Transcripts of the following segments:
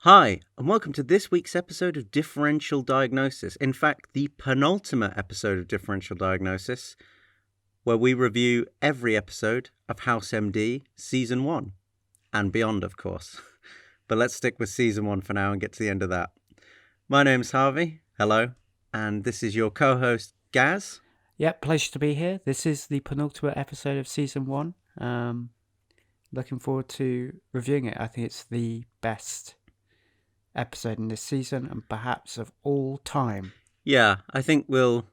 Hi, and welcome to this week's episode of Differential Diagnosis. In fact, the penultimate episode of Differential Diagnosis, where we review every episode of House MD Season 1, and beyond, of course. But let's stick with Season 1 for now and get to the end of that. My name's Harvey, hello, and this is your co-host, Gaz. Yep, pleasure to be here. This is the penultimate episode of Season 1. Looking forward to reviewing it. I think it's the best episode in this season and perhaps of all time. Yeah, I think we'll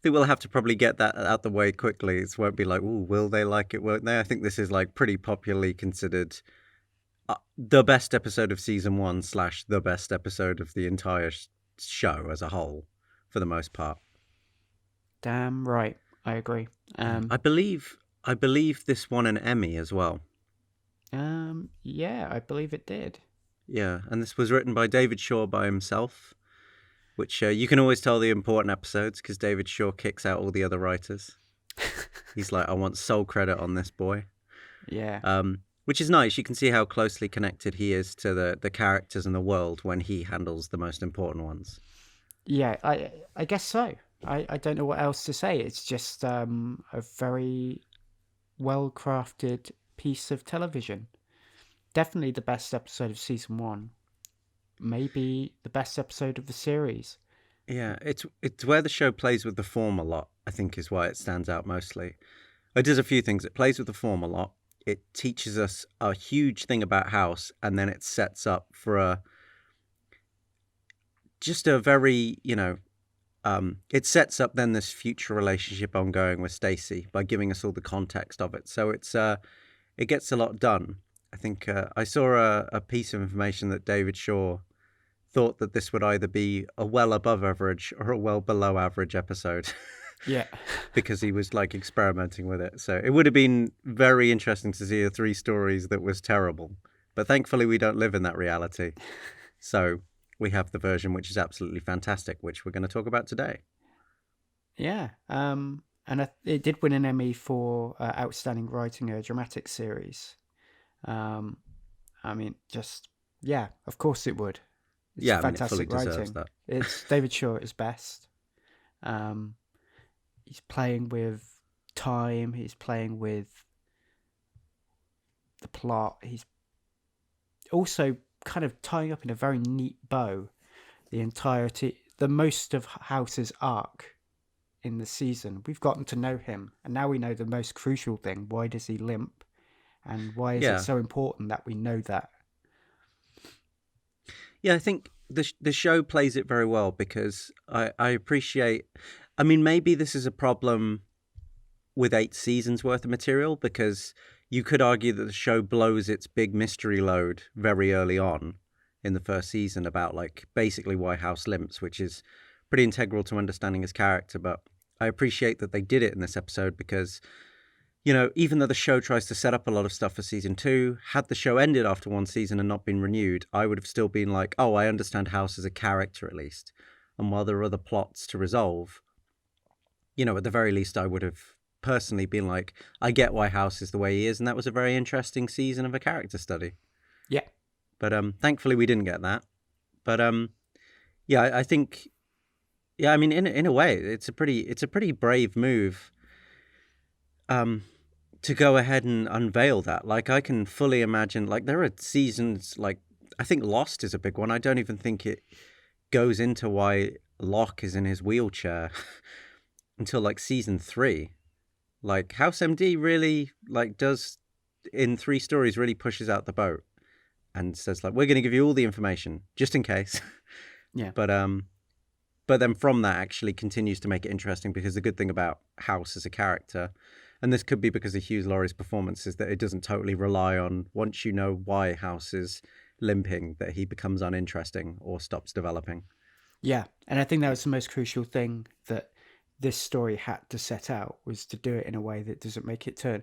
have to probably get that out the way quickly. It won't be like, ooh, will they like it, won't they? I think this is like pretty popularly considered the best episode of Season 1 / the best episode of the entire show as a whole, for the most part. Damn right, I agree. I believe this won an Emmy as well. Yeah, I believe it did. Yeah, and this was written by David Shaw by himself, which you can always tell the important episodes because David Shaw kicks out all the other writers. He's like, I want sole credit on this boy. Yeah. Which is nice. You can see how closely connected he is to the characters and the world when he handles the most important ones. Yeah, I guess so. I don't know what else to say. It's just a very well-crafted piece of television. Definitely the best episode of Season 1. Maybe the best episode of the series. Yeah, it's where the show plays with the form a lot, I think, is why it stands out mostly. It does a few things. It plays with the form a lot. It teaches us a huge thing about House, and then it sets up for just a very, it sets up then this future relationship ongoing with Stacy by giving us all the context of it. So it gets a lot done. I think I saw a piece of information that David Shaw thought that this would either be a well above average or a well below average episode. Yeah. Because he was like experimenting with it. So it would have been very interesting to see a 3 stories that was terrible. But thankfully we don't live in that reality. So we have the version which is absolutely fantastic, which we're going to talk about today. Yeah. And it did win an Emmy for Outstanding Writing a Dramatic Series. I mean, of course it would. It's it fully fantastic deserves writing. that. It's David Shaw at his best. He's playing with time. He's playing with the plot. He's also kind of tying up in a very neat bow the most of House's arc in the season. We've gotten to know him, and now we know the most crucial thing. Why does he limp? And why is it so important that we know that? Yeah, I think the show plays it very well because I appreciate... I mean, maybe this is a problem with 8 seasons worth of material because you could argue that the show blows its big mystery load very early on in the first season about like basically why House limps, which is pretty integral to understanding his character. But I appreciate that they did it in this episode because, even though the show tries to set up a lot of stuff for season 2, had the show ended after 1 season and not been renewed, I would have still been like, oh, I understand House as a character at least. And while there are other plots to resolve, at the very least, I would have personally been like, I get why House is the way he is. And that was a very interesting season of a character study. Yeah. But thankfully we didn't get that. But I think, I mean, in a way, it's a pretty brave move to go ahead and unveil that. Like, I can fully imagine, like, there are seasons, like, I think Lost is a big one. I don't even think it goes into why Locke is in his wheelchair until like season 3. Like, House MD really does in 3 stories really pushes out the boat and says like, we're going to give you all the information just in case. Yeah. But then from that actually continues to make it interesting because the good thing about House as a character, and this could be because of Hugh Laurie's performance, is that it doesn't totally rely on once you know why House is limping that he becomes uninteresting or stops developing. Yeah, and I think that was the most crucial thing that this story had to set out, was to do it in a way that doesn't make it turn.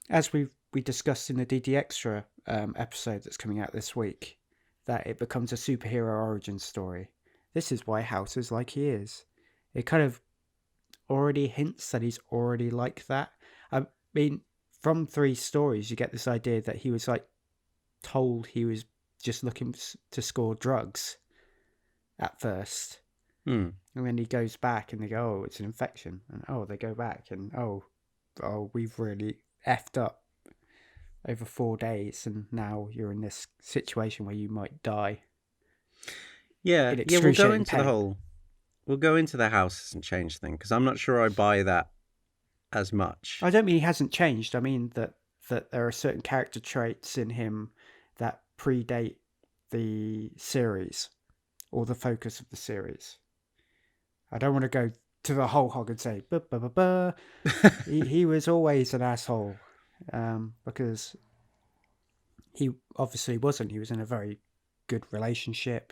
As we discussed in the DD Extra episode that's coming out this week, that it becomes a superhero origin story. This is why House is like he is. It kind of already hints that he's already like that. I mean, from 3 stories, you get this idea that he was like told he was just looking to score drugs at first. Hmm. And then he goes back and they go, oh, it's an infection. And they go back and we've really effed up over 4 days. And now you're in this situation where you might die. Yeah, In yeah. We'll go excruciating into pain. we'll go into the house hasn't changed thing, because I'm not sure I buy that as much. I don't mean he hasn't changed. I mean that there are certain character traits in him that predate the series or the focus of the series. I don't want to go to the whole hog and say, he was always an asshole, because he obviously wasn't. He was in a very good relationship.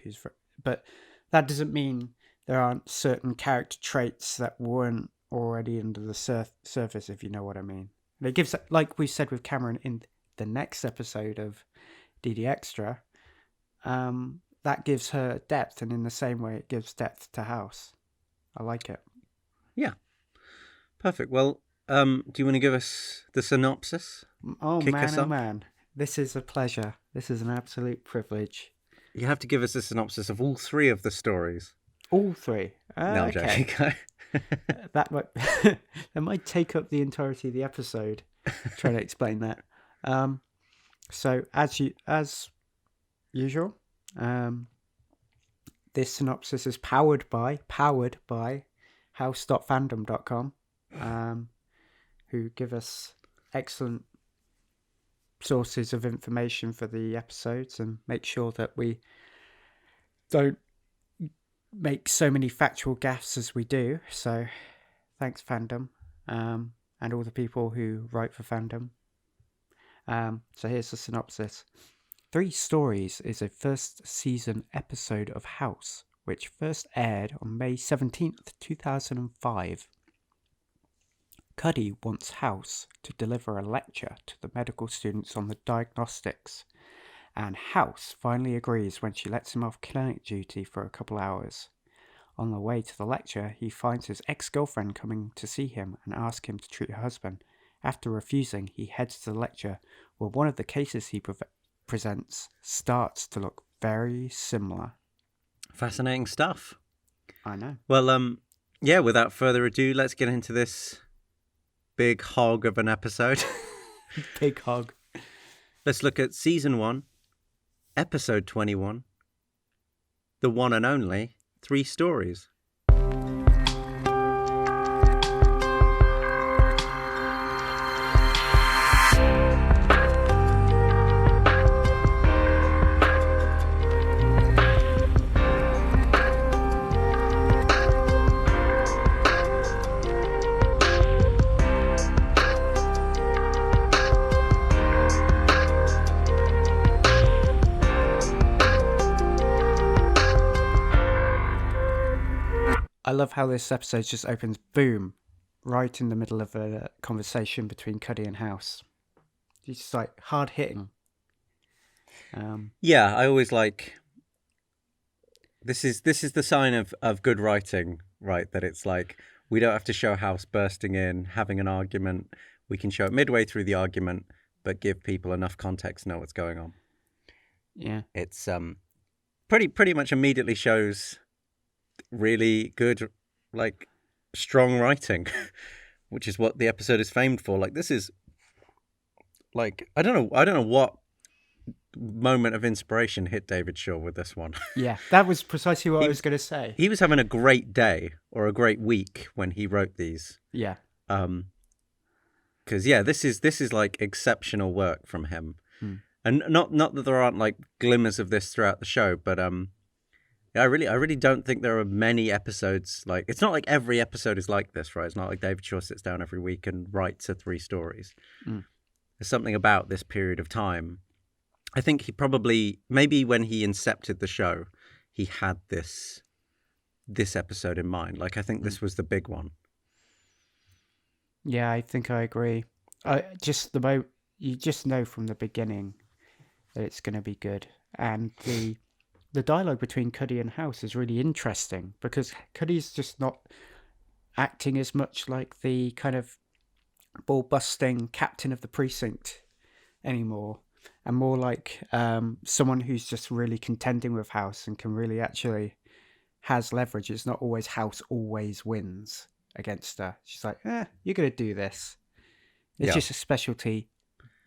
But that doesn't mean there aren't certain character traits that weren't already under the surface, if you know what I mean. And it gives, like we said with Cameron in the next episode of DD Extra, that gives her depth, and in the same way it gives depth to House. I like it. Yeah, perfect. Well, do you want to give us the synopsis? Oh Kick us man, oh off? man. This is a pleasure. This is an absolute privilege. You have to give us a synopsis of all 3 of the stories. All 3. No, I'm Okay. joking. That might that might take up the entirety of the episode trying to explain that. So as usual, this synopsis is powered by house.fandom.com, who give us excellent sources of information for the episodes and make sure that we don't make so many factual gaffes as we do. So thanks, Fandom, and all the people who write for Fandom. So here's the synopsis. 3 Stories is a first season episode of House, which first aired on May 17th, 2005. Cuddy wants House to deliver a lecture to the medical students on the diagnostics, and House finally agrees when she lets him off clinic duty for a couple hours. On the way to the lecture, he finds his ex-girlfriend coming to see him and ask him to treat her husband. After refusing, he heads to the lecture, where one of the cases he presents starts to look very similar. Fascinating stuff. I know. Well, yeah, without further ado, let's get into this big hog of an episode. Big hog. Let's look at Season 1, Episode 21, the one and only 3 Stories. I love how this episode just opens, boom, right in the middle of a conversation between Cuddy and House. It's just like hard hitting. Yeah, I always like. This is the sign of good writing, right? That it's like we don't have to show House bursting in, having an argument. We can show it midway through the argument, but give people enough context to know what's going on. Yeah, It's pretty much immediately shows really good, like, strong writing, which is what the episode is famed for. Like, this is like I don't know what moment of inspiration hit David Shaw with this one. yeah, that was precisely what I was going to say. He was having a great day or a great week when he wrote these. Yeah, Because this is like exceptional work from him, and not that there aren't like glimmers of this throughout the show, but I really don't think there are many episodes like. It's not like every episode is like this, right? It's not like David Shaw sits down every week and writes 3 stories. There's something about this period of time. I think he probably, maybe when he incepted the show, he had this episode in mind. Like, I think this was the big one. yeah, I think I agree. You just know from the beginning that it's going to be good, and the dialogue between Cuddy and House is really interesting because Cuddy's just not acting as much like the kind of ball-busting captain of the precinct anymore. and more like someone who's just really contending with House and can really actually has leverage. It's not always House always wins against her. She's like, you're going to do this. It's Yeah. just a specialty.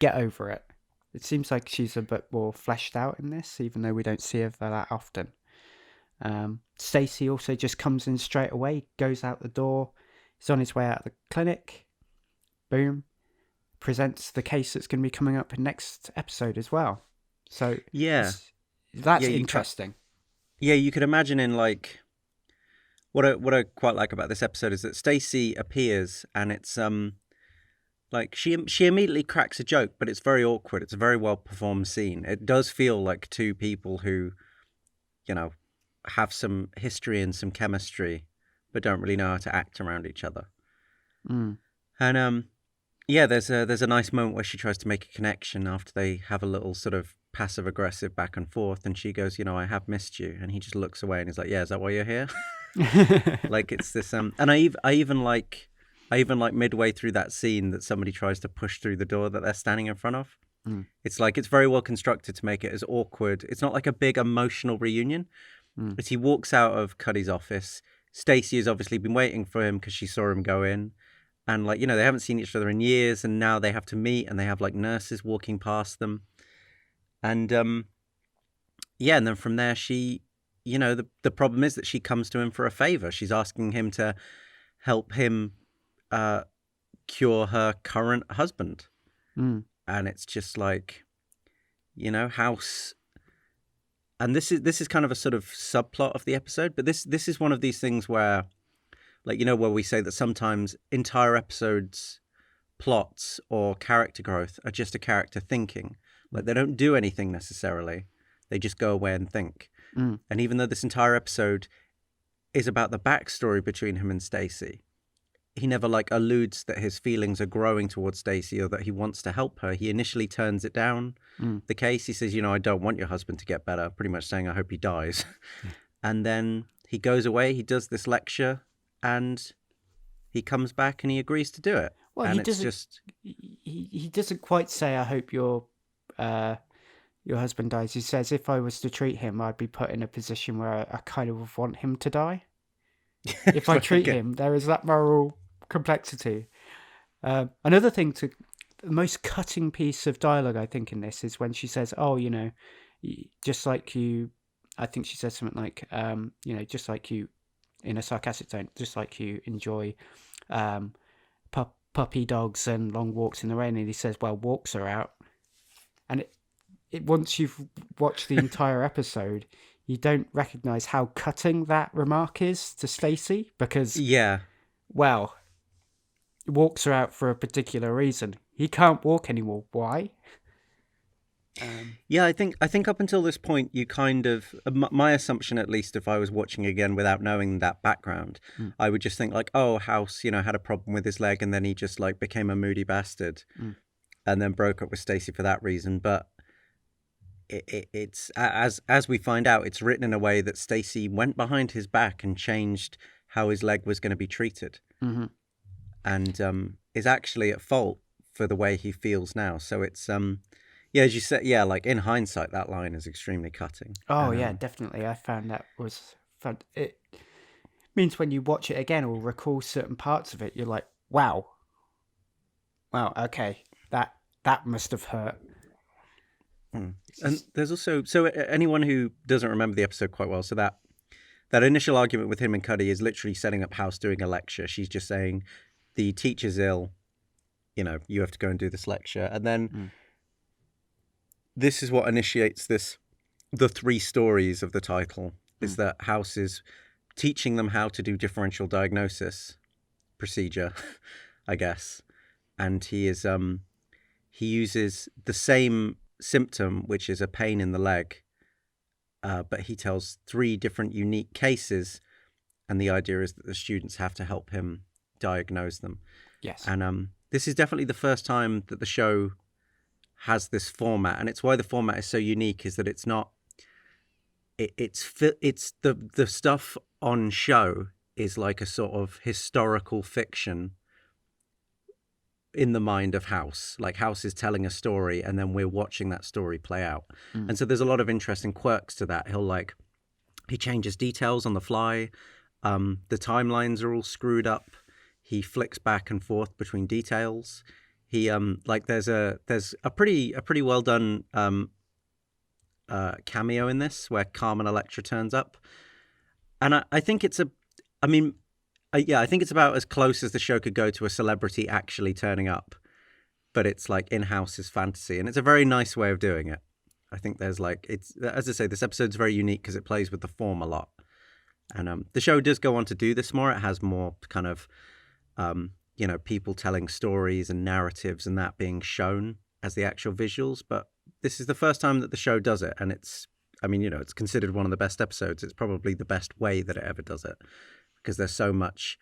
Get over it. It seems like she's a bit more fleshed out in this, even though we don't see her that often. Stacy also just comes in straight away, goes out the door. He's on his way out of the clinic. Boom. Presents the case that's going to be coming up in next episode as well. So Yeah. that's Yeah, interesting. you could imagine in like what I quite like about this episode is that Stacy appears and it's like she immediately cracks a joke, but it's very awkward. It's a very well performed scene. It does feel like two people who, you know, have some history and some chemistry, but don't really know how to act around each other. Mm. And yeah, there's a nice moment where she tries to make a connection after they have a little sort of passive aggressive back and forth, and she goes, you know, I have missed you, and he just looks away and he's like, yeah, is that why you're here? Like it's this and I even like midway through that scene that somebody tries to push through the door that they're standing in front of. Mm. It's like it's very well constructed to make it as awkward. It's not like a big emotional reunion. As he walks out of Cuddy's office, Stacy has obviously been waiting for him because she saw him go in. And like, you know, they haven't seen each other in years and now they have to meet and they have like nurses walking past them. And yeah, and then from there she, you know, the problem is that she comes to him for a favor. She's asking him to help him cure her current husband. Mm. And it's just like, you know, House. And this is kind of a sort of subplot of the episode, but this is one of these things where, like, you know, where we say that sometimes entire episodes plots or character growth are just a character thinking. Like they don't do anything necessarily. They just go away and think. Mm. And even though this entire episode is about the backstory between him and Stacy, he never like alludes that his feelings are growing towards Stacy or that he wants to help her. He initially turns it down. The case, he says, you know, I don't want your husband to get better, pretty much saying I hope he dies. And then he goes away, he does this lecture, and he comes back and he agrees to do it. Well, and he it's doesn't. just He doesn't quite say, "I hope your husband dies." He says, "If I was to treat him, I'd be put in a position where I kind of would want him to die. If I treat him, there is that moral complexity." Another thing the most cutting piece of dialogue I think in this is when she says, "Oh, you know, just like you." I think she says something like, "You know, just like you," in a sarcastic tone, just like you enjoy puppy dogs and long walks in the rain. And he says, well, walks are out. And it once you've watched the entire episode, you don't recognise how cutting that remark is to Stacy because, yeah, well, walks are out for a particular reason. He can't walk anymore. Why? yeah. I think up until this point, you kind of my assumption, at least, if I was watching again without knowing that background, I would just think like, oh, House, you know, had a problem with his leg, and then he just like became a moody bastard, and then broke up with Stacy for that reason. But it's as we find out, it's written in a way that Stacy went behind his back and changed how his leg was going to be treated, and is actually at fault for the way he feels now. So it's yeah, as you said, yeah, like in hindsight, that line is extremely cutting. Oh, yeah, definitely. I found that was fun. It means when you watch it again or recall certain parts of it, you're like, wow, okay, that must have hurt. And there's also, so anyone who doesn't remember the episode quite well, so that initial argument with him and Cuddy is literally setting up House doing a lecture. She's just saying, the teacher's ill, you know, you have to go and do this lecture. And then this is what initiates the three stories of the title, is that House is teaching them how to do differential diagnosis procedure, I guess. And he uses the same symptom, which is a pain in the leg, but he tells three different unique cases, and the idea is that the students have to help him diagnose them. Yes. And this is definitely the first time that the show has this format, and it's why the format is so unique, is that it's not it's the stuff on show is like a sort of historical fiction in the mind of House. Like House is telling a story, and then we're watching that story play out. And so there's a lot of interesting quirks to that. He changes details on the fly. The timelines are all screwed up. He flicks back and forth between details. He like there's a pretty well done cameo in this where Carmen Electra turns up, and I think it's I mean, I think it's about as close as the show could go to a celebrity actually turning up, but it's like in House's fantasy, and it's a very nice way of doing it. I think there's like it's as I say, this episode's very unique because it plays with the form a lot, and the show does go on to do this more. It has more kind of people telling stories and narratives and that being shown as the actual visuals, but this is the first time that the show does it, and it's it's considered one of the best episodes. It's probably the best way that it ever does it because there's so much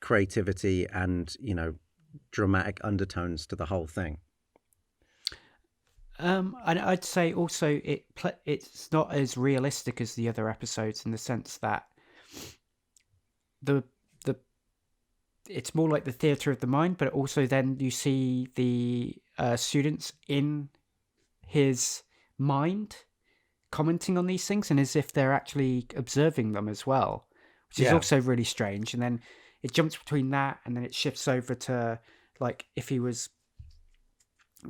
creativity and dramatic undertones to the whole thing. And I'd say also it's not as realistic as the other episodes in the sense that the it's more like the theatre of the mind, but also then you see the students in his mind commenting on these things and as if they're actually observing them as well, which is also really strange. And then it jumps between that and then it shifts over to like if he was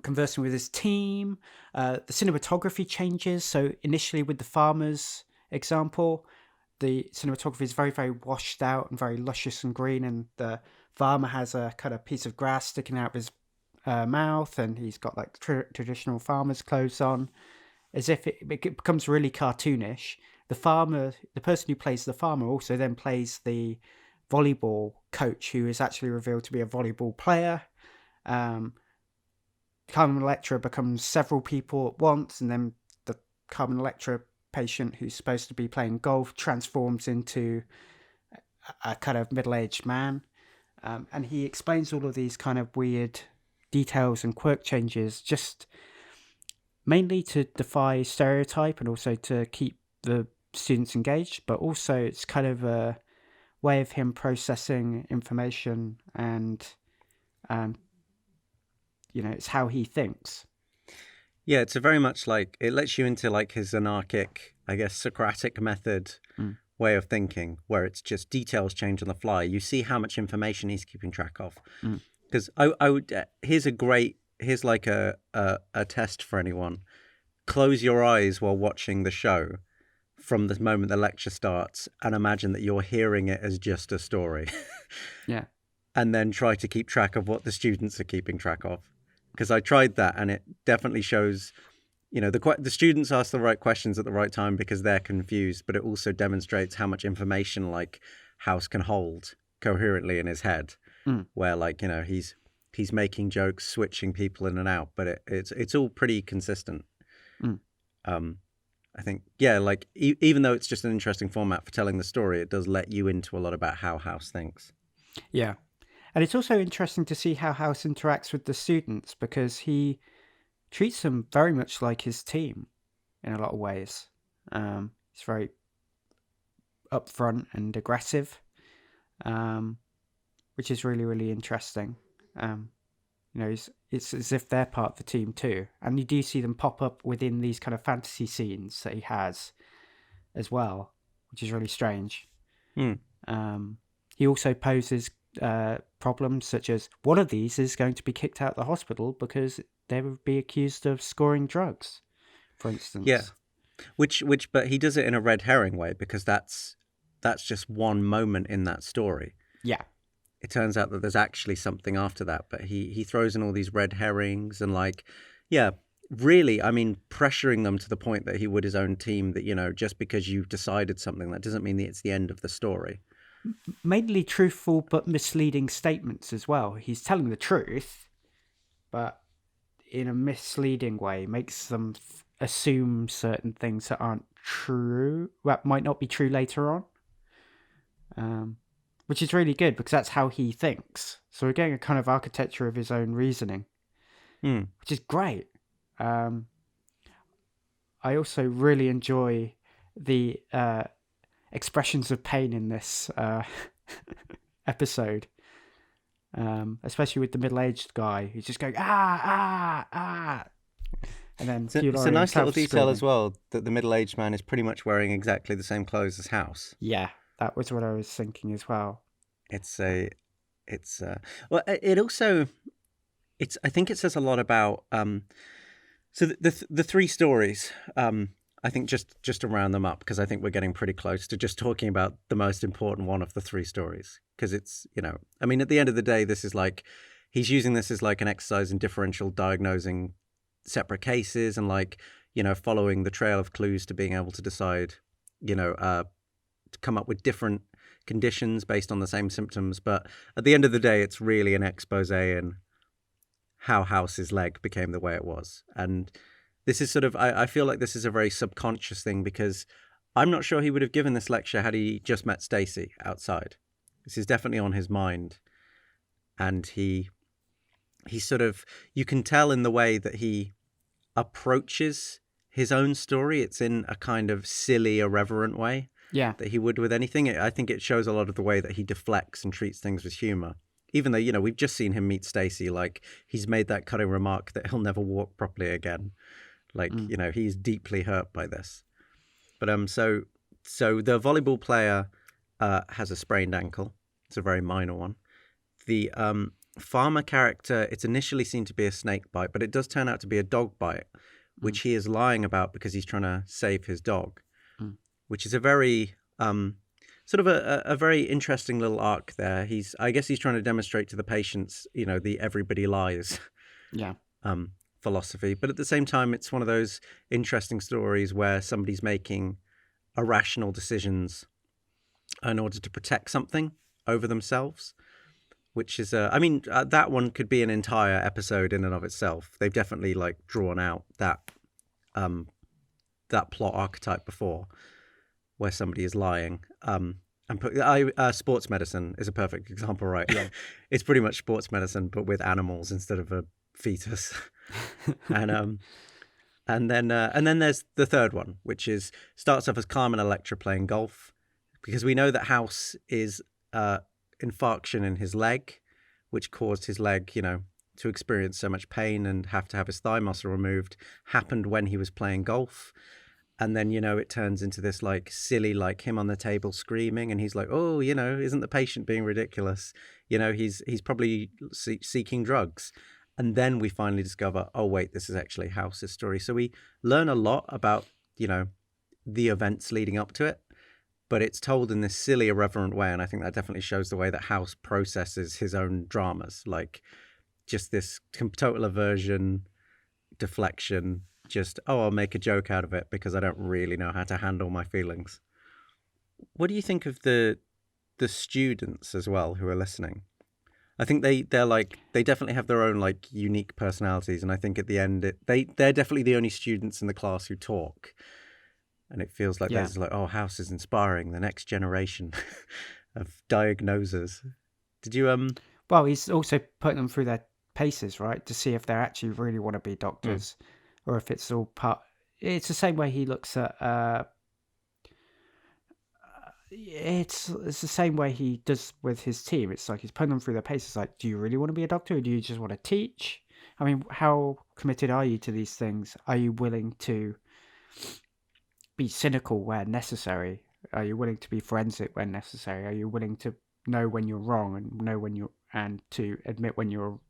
conversing with his team. The cinematography changes. So initially with the farmers example, the cinematography is very, very washed out and very luscious and green, and the farmer has a kind of piece of grass sticking out of his mouth, and he's got like traditional farmer's clothes on, as if it becomes really cartoonish. The person who plays the farmer also then plays the volleyball coach, who is actually revealed to be a volleyball player. Carmen Electra becomes several people at once, and then the Carmen Electra patient who's supposed to be playing golf transforms into a kind of middle-aged man. And he explains all of these kind of weird details and quirk changes just mainly to defy stereotype and also to keep the students engaged, but also it's kind of a way of him processing information and it's how he thinks. Yeah, it's a very much like it lets you into like his anarchic, I guess, Socratic method way of thinking, where it's just details change on the fly. You see how much information he's keeping track of. Because I would here's like a test for anyone. Close your eyes while watching the show from the moment the lecture starts and imagine that you're hearing it as just a story. Yeah. And then try to keep track of what the students are keeping track of. Because I tried that and it definitely shows, the students ask the right questions at the right time because they're confused, but it also demonstrates how much information like House can hold coherently in his head, where like, he's making jokes, switching people in and out, but it's all pretty consistent. I think, like even though it's just an interesting format for telling the story, it does let you into a lot about how House thinks. Yeah. And it's also interesting to see how House interacts with the students because he treats them very much like his team in a lot of ways. He's very upfront and aggressive, which is really, really interesting. It's as if they're part of the team too. And you do see them pop up within these kind of fantasy scenes that he has as well, which is really strange. He also poses problems such as one of these is going to be kicked out of the hospital because they would be accused of scoring drugs, for instance. Yeah, but he does it in a red herring way because that's just one moment in that story. Yeah. It turns out that there's actually something after that, but he throws in all these red herrings and really, pressuring them to the point that he would his own team that, just because you've decided something, that doesn't mean that it's the end of the story. Mainly truthful but misleading statements as well. He's telling the truth, but in a misleading way, makes them assume certain things that aren't true, that might not be true later on. Which is really good because that's how he thinks. So we're getting a kind of architecture of his own reasoning, which is great. I also really enjoy the expressions of pain in this episode. especially with the middle-aged guy who's just going ah, and then It's a Hugh nice little himself detail as screaming. well that the middle-aged man is pretty much wearing exactly the same clothes as House. Yeah, that was what I was thinking as well. It's a, it's well, it also, it's. I think it says a lot about. So the three stories. I think just to round them up because I think we're getting pretty close to just talking about the most important one of the three stories because it's I mean at the end of the day this is like he's using this as like an exercise in differential diagnosing separate cases and like following the trail of clues to being able to decide to come up with different conditions based on the same symptoms. But at the end of the day, it's really an expose in how House's leg became the way it was. And this is sort of, I feel like this is a very subconscious thing because I'm not sure he would have given this lecture had he just met Stacy outside. This is definitely on his mind. And he sort of, you can tell in the way that he approaches his own story. It's in a kind of silly, irreverent way Yeah. that he would with anything. I think it shows a lot of the way that he deflects and treats things with humor. Even though, we've just seen him meet Stacy, like he's made that cutting remark that he'll never walk properly again. Like, he's deeply hurt by this. But so the volleyball player has a sprained ankle. It's a very minor one. The farmer character, it's initially seen to be a snake bite, but it does turn out to be a dog bite, which he is lying about because he's trying to save his dog, which is a very sort of a very interesting little arc there. I guess he's trying to demonstrate to the patients, the everybody lies Yeah. philosophy. But at the same time, it's one of those interesting stories where somebody's making irrational decisions in order to protect something over themselves, which is, that one could be an entire episode in and of itself. They've definitely like drawn out that plot archetype before, where somebody is lying. Sports medicine is a perfect example, right? Yeah. It's pretty much sports medicine, but with animals instead of a fetus. And then there's the third one, which starts off as Carmen Electra playing golf, because we know that House is infarction in his leg, which caused his leg, to experience so much pain and have to have his thigh muscle removed, happened when he was playing golf. And then, it turns into this like silly, like him on the table screaming. And he's like, oh, isn't the patient being ridiculous? He's probably seeking drugs. And then we finally discover, oh, wait, this is actually House's story. So we learn a lot about, the events leading up to it. But it's told in this silly, irreverent way. And I think that definitely shows the way that House processes his own dramas. Like just this total aversion, deflection, just, I'll make a joke out of it because I don't really know how to handle my feelings. What do you think of the students as well who are listening? I think they definitely have their own like unique personalities, and I think at the end they're definitely the only students in the class who talk, and it feels like there's like, oh, House is inspiring the next generation of diagnosers. Did you Well, he's also putting them through their paces, right, to see if they actually really want to be doctors, or if it's all part. It's the same way he looks at. It's the same way he does with his team. It's like he's putting them through their paces. Like, do you really want to be a doctor, or do you just want to teach? I mean, how committed are you to these things? Are you willing to be cynical where necessary? Are you willing to be forensic when necessary? Are you willing to know when you're wrong and know when you're and to admit when you're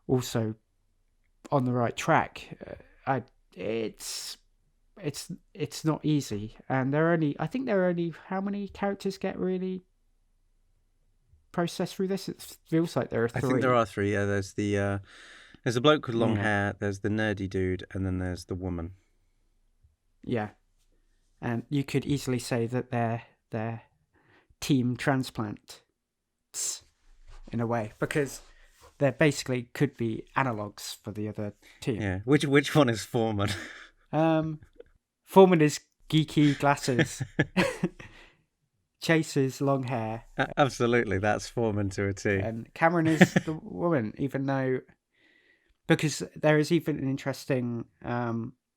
also on the right track? It's not easy, and I think there are only how many characters get really processed through this? It feels like there are 3. I think there are 3. Yeah, there's the bloke with long Yeah. hair, there's the nerdy dude, and then there's the woman. Yeah, and you could easily say that they're team transplants in a way, because they basically could be analogues for the other team. Yeah, which one is Foreman? Foreman is geeky glasses. Chase's long hair. Absolutely, that's Foreman to a T. And Cameron is the woman, even though, because there is even an interesting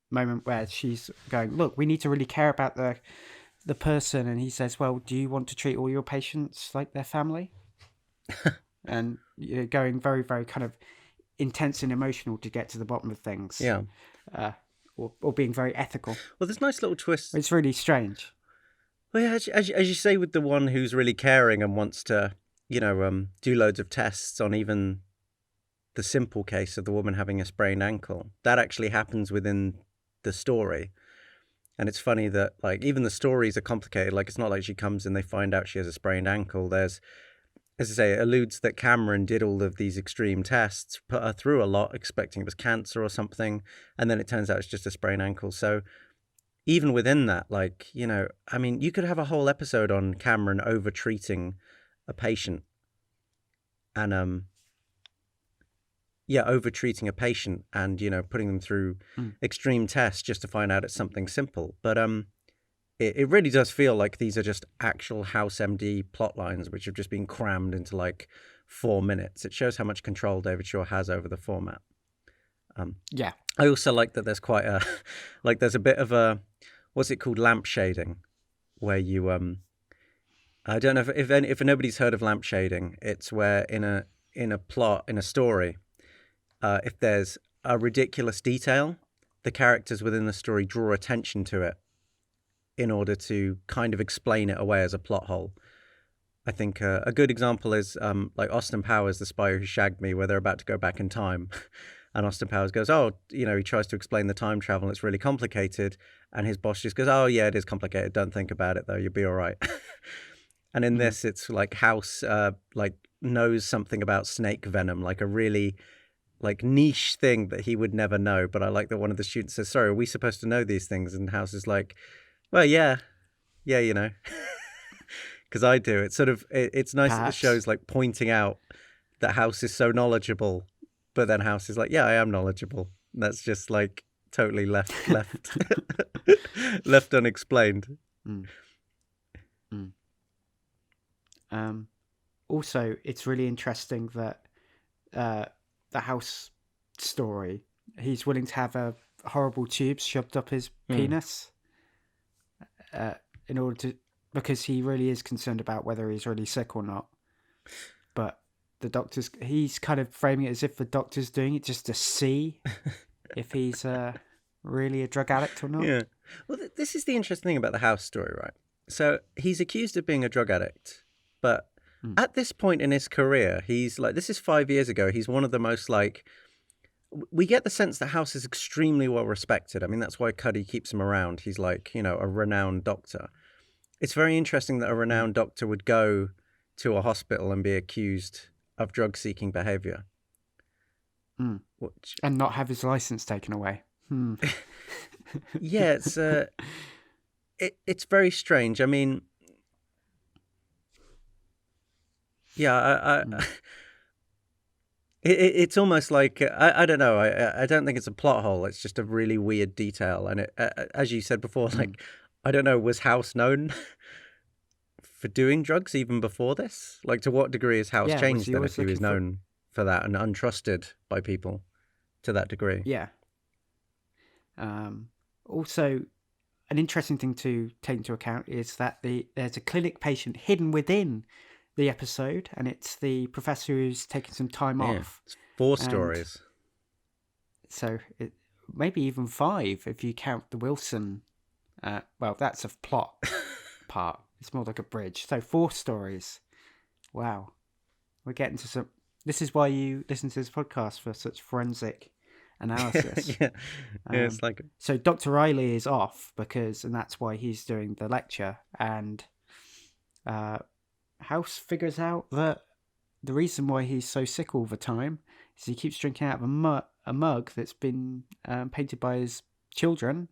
moment where she's going, look, we need to really care about the person, and he says, well, do you want to treat all your patients like their family? and going very, very kind of intense and emotional to get to the bottom of things. Yeah. Or being very ethical. Well, there's nice little twists. It's really strange. Well, yeah, as you say, with the one who's really caring and wants to, do loads of tests on even the simple case of the woman having a sprained ankle. That actually happens within the story. And it's funny that, like, even the stories are complicated. Like, it's not like she comes and they find out she has a sprained ankle. There's, as I say, it alludes that Cameron did all of these extreme tests, put her through a lot, expecting it was cancer or something. And then it turns out it's just a sprained ankle. So even within that, like, I mean, you could have a whole episode on Cameron over-treating a patient. And, over-treating a patient and, putting them through extreme tests just to find out it's something simple. But it really does feel like these are just actual House MD plot lines, which have just been crammed into like 4 minutes. It shows how much control David Shaw has over the format. Yeah. I also like that there's quite a, like there's a bit of a, what's it called, lamp shading, where you, I don't know if nobody's heard of lamp shading. It's where in a plot, in a story, if there's a ridiculous detail, the characters within the story draw attention to it in order to kind of explain it away as a plot hole. I think a good example is like Austin Powers, The Spy Who Shagged Me, where they're about to go back in time. And Austin Powers goes, he tries to explain the time travel and it's really complicated. And his boss just goes, oh, yeah, it is complicated. Don't think about it, though. You'll be all right. And in this, it's like House knows something about snake venom, like a really like niche thing that he would never know. But I like that one of the students says, sorry, are we supposed to know these things? And House is like, well, yeah, because I do. It's sort of, it's nice that the show's like pointing out that House is so knowledgeable, but then House is like, yeah, I am knowledgeable. And that's just like totally left left unexplained. Also, it's really interesting that the House story, he's willing to have horrible tubes shoved up his penis in order to, because he really is concerned about whether he's really sick or not. But he's kind of framing it as if the doctor's doing it just to see if he's really a drug addict or not. Yeah. Well, this is the interesting thing about the House story, right? So he's accused of being a drug addict, but at this point in his career, he's like, this is 5 years ago. He's one of the most like, we get the sense that House is extremely well respected. I mean, that's why Cuddy keeps him around. He's like, a renowned doctor. It's very interesting that a renowned doctor would go to a hospital and be accused of drug-seeking behavior. And not have his license taken away. Yeah, it's very strange. I mean, yeah, it's almost like, I don't know. I don't think it's a plot hole. It's just a really weird detail. And as you said before, like, I don't know, was House known for doing drugs even before this? Like, to what degree has House changed then if he was known for that and untrusted by people to that degree? Yeah. Also, an interesting thing to take into account is that there's a clinic patient hidden within the episode, and it's the professor who's taking some time off. It's 4 stories. So maybe even 5 if you count the Wilson. Well, that's a plot part. It's more like a bridge. So 4 stories. Wow. We're getting to some... This is why you listen to this podcast, for such forensic analysis. Yeah, it's like... So Dr. Riley is off and that's why he's doing the lecture. And House figures out that the reason why he's so sick all the time is he keeps drinking out of a mug that's been painted by his children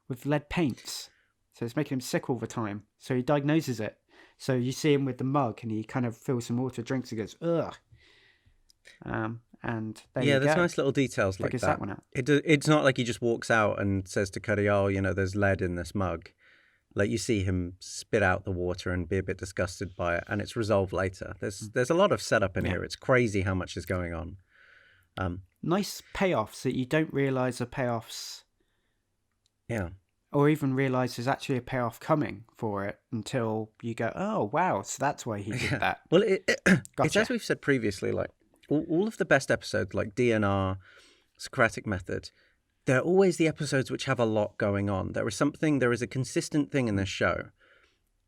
with lead paints. So it's making him sick all the time. So he diagnoses it. So you see him with the mug and he kind of fills some water, drinks and goes, ugh. And there you go. There's nice little details like that. One out. It's not like he just walks out and says to Cuddy, there's lead in this mug. Like, you see him spit out the water and be a bit disgusted by it, and it's resolved later. There's a lot of setup in here. It's crazy how much is going on. Nice payoffs that you don't realise are payoffs. Yeah. or even realize there's actually a payoff coming for it until you go, oh wow, so that's why he did Yeah. that. Well, it's Gotcha. as we've said previously, like all of the best episodes, like DNR, Socratic Method, they're always the episodes which have a lot going on. There is a consistent thing in this show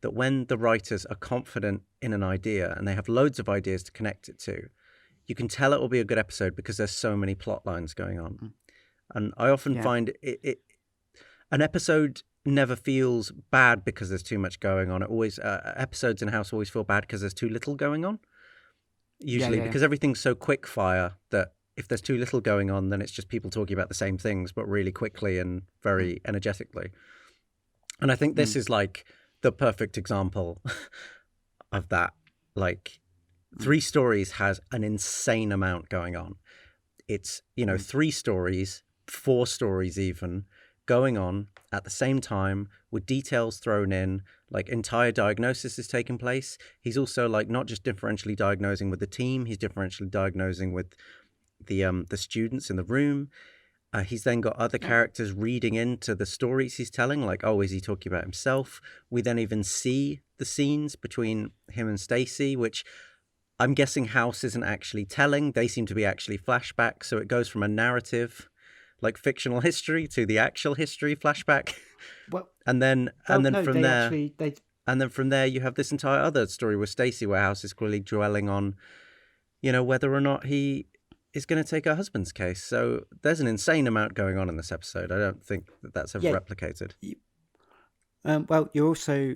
that when the writers are confident in an idea and they have loads of ideas to connect it to, you can tell it will be a good episode because there's so many plot lines going on. And I often Yeah. find an episode never feels bad because there's too much going on. It always episodes in House always feel bad because there's too little going on. Usually, Yeah. because everything's so quick fire that if there's too little going on, then it's just people talking about the same things, but really quickly and very energetically. And I think this is like the perfect example of that. Like, Three Stories has an insane amount going on. It's, 3 stories, 4 stories even, going on at the same time with details thrown in, like entire diagnosis is taking place. He's also like not just differentially diagnosing with the team, he's differentially diagnosing with the students in the room. He's then got other characters reading into the stories he's telling, like, oh, is he talking about himself? We then even see the scenes between him and Stacy, which I'm guessing House isn't actually telling. They seem to be actually flashbacks. So it goes from a narrative, like fictional history, to the actual history flashback. Well, and then no, from they there, actually they. and then from there, you have this entire other story with Stacy, where House is clearly dwelling on, whether or not he is going to take her husband's case. So there's an insane amount going on in this episode. I don't think that that's ever Yeah. replicated. Well, you also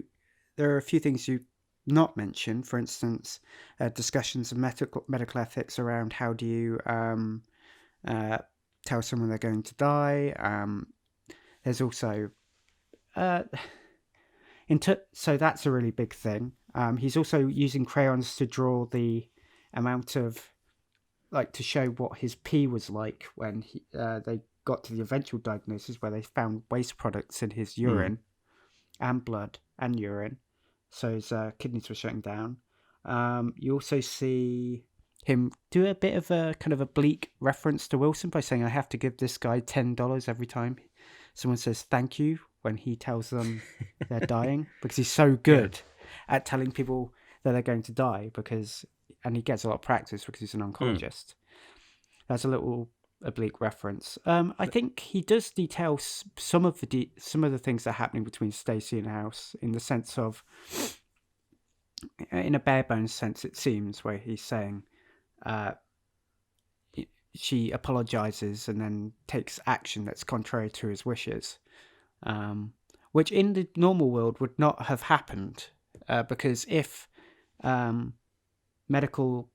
there are a few things you not mentioned. For instance, discussions of medical ethics around how do you tell someone they're going to die. There's also so that's a really big thing. He's also using crayons to draw the amount of, like, to show what his pee was like when they got to the eventual diagnosis where they found waste products in his urine and blood and urine. So his kidneys were shutting down. You also see him do a bit of a kind of a bleak reference to Wilson by saying, I have to give this guy $10 every time someone says thank you when he tells them they're dying, because he's so good at telling people that they're going to die, and he gets a lot of practice because he's an oncologist. That's a little oblique reference. I think he does detail some of the things that are happening between Stacy and House, in the sense of, in a bare bones sense, it seems, where he's saying she apologizes and then takes action that's contrary to his wishes, which in the normal world would not have happened, because if a medical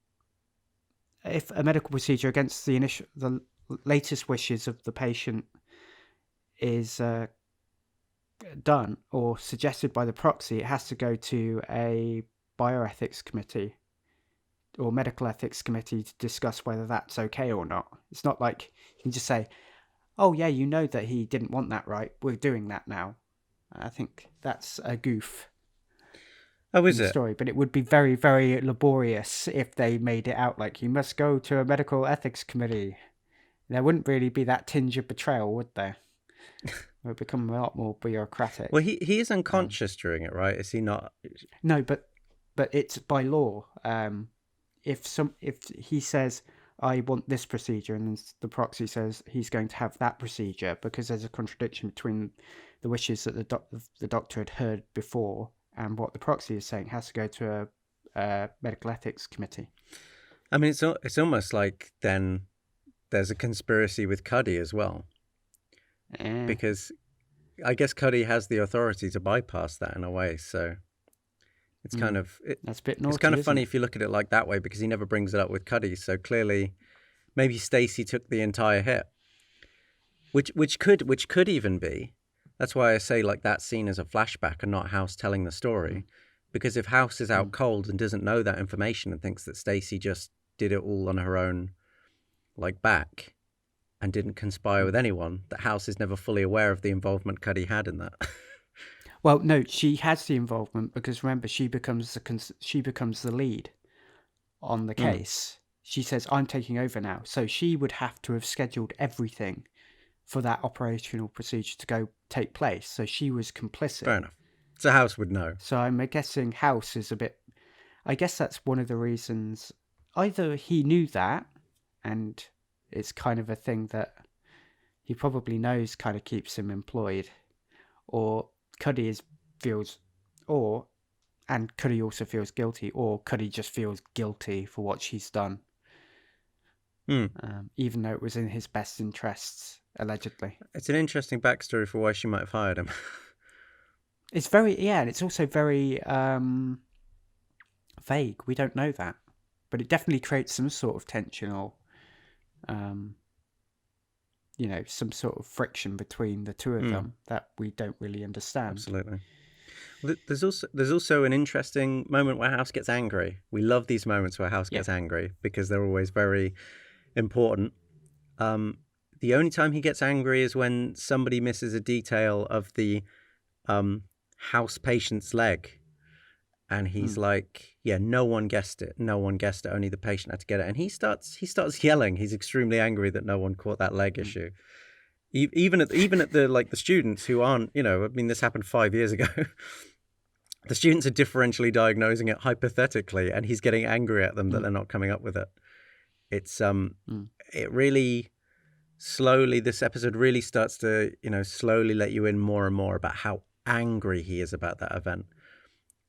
procedure against the latest wishes of the patient is done or suggested by the proxy, it has to go to a bioethics committee or medical ethics committee to discuss whether that's okay or not. It's not like you can just say, oh yeah, you know that he didn't want that, right? We're doing that now. I think that's a goof Oh, in is the it? story, but it would be very, very laborious if they made it out like you must go to a medical ethics committee. There wouldn't really be that tinge of betrayal, would there? It would become a lot more bureaucratic. Well, he is unconscious during it, right? Is he not? No, but it's by law. If he says, I want this procedure, and then the proxy says he's going to have that procedure, because there's a contradiction between the wishes that the doctor had heard before and what the proxy is saying, has to go to a medical ethics committee. I mean, it's almost like then there's a conspiracy with Cuddy as well, because I guess Cuddy has the authority to bypass that in a way. So it's kind of that's a bit naughty. It's kind of isn't funny it? if you look at it like that way, because he never brings it up with Cuddy. So clearly, maybe Stacy took the entire hit, which could even be. That's why I say like that scene is a flashback and not House telling the story, because if House is out cold and doesn't know that information and thinks that Stacy just did it all on her own, like back, and didn't conspire with anyone, that House is never fully aware of the involvement Cuddy had in that. Well, no, she has the involvement, because remember, she becomes the lead on the case. She says, I'm taking over now. So she would have to have scheduled everything for that operational procedure to go take place. So she was complicit. Fair enough. So House would know. So I'm guessing House is a bit. I guess that's one of the reasons. Either he knew that, and it's kind of a thing that he probably knows kind of keeps him employed, or Cuddy feels, and Cuddy also feels guilty, or Cuddy just feels guilty for what she's done, even though it was in his best interests, allegedly. It's an interesting backstory for why she might have hired him. It's very, and it's also very vague. We don't know that, but it definitely creates some sort of tension or, some sort of friction between the two of them that we don't really understand. Absolutely. There's also an interesting moment where House gets angry. We love these moments where House gets angry because they're always very important. The only time he gets angry is when somebody misses a detail of the house patient's leg, and he's like, "Yeah, no one guessed it. No one guessed it. Only the patient had to get it." And he starts yelling. He's extremely angry that no one caught that leg issue. Even at the students who aren't, this happened 5 years ago. The students are differentially diagnosing it hypothetically, and he's getting angry at them that they're not coming up with it. It's it really slowly, this episode really starts to slowly let you in more and more about how angry he is about that event.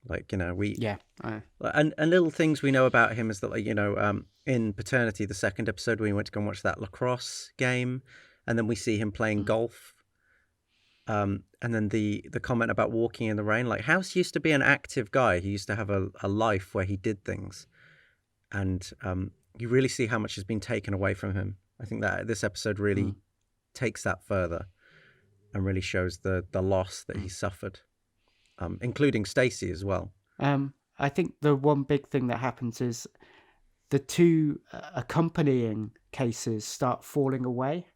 And little things we know about him is that in Paternity, the second episode, when we went to go and watch that lacrosse game, and then we see him playing golf. And then the comment about walking in the rain, like House used to be an active guy. He used to have a life where he did things, and you really see how much has been taken away from him. I think that this episode really takes that further and really shows the loss that he suffered, including Stacy as well. I think the one big thing that happens is the two accompanying cases start falling away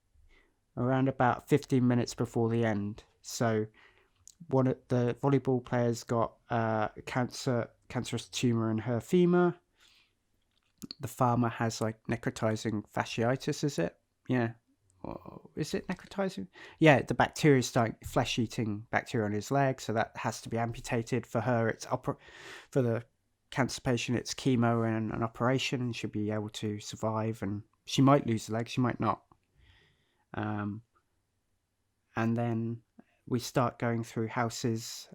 around about 15 minutes before the end. So one of the volleyball players got cancerous tumor in her femur. The farmer has necrotizing fasciitis, is it? Yeah. Is it necrotizing? Yeah, the bacteria starting flesh-eating bacteria on his leg, so that has to be amputated. For her, it's for the cancer patient, it's chemo and an operation, and she'll be able to survive. And she might lose the leg, she might not. And then we start going through House's.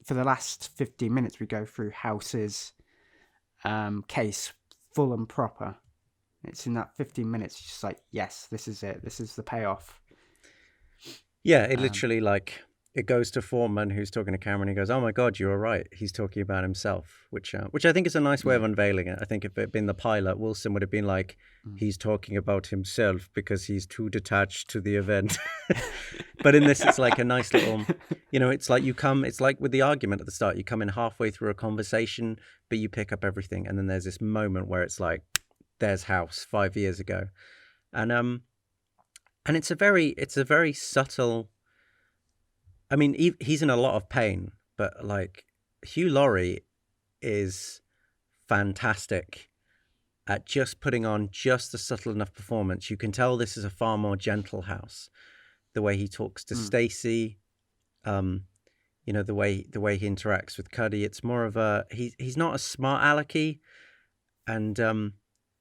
For the last 15 minutes, we go through House's case full and proper. It's in that 15 minutes, just like, yes, this is it. This is the payoff. Yeah, it literally it goes to Foreman, who's talking to Cameron. He goes, "Oh my God, you were right. He's talking about himself," which I think is a nice way of unveiling it. I think if it had been the pilot, Wilson would have been like, "He's talking about himself because he's too detached to the event." But in this, it's like a nice little, it's like it's like with the argument at the start, you come in halfway through a conversation, but you pick up everything. And then there's this moment where it's like, there's House 5 years ago. And it's a very subtle, I mean, he's in a lot of pain, but Hugh Laurie is fantastic at just putting on just a subtle enough performance. You can tell this is a far more gentle House. The way he talks to Stacy, the way he interacts with Cuddy, it's more of a he's not a smart alecky, and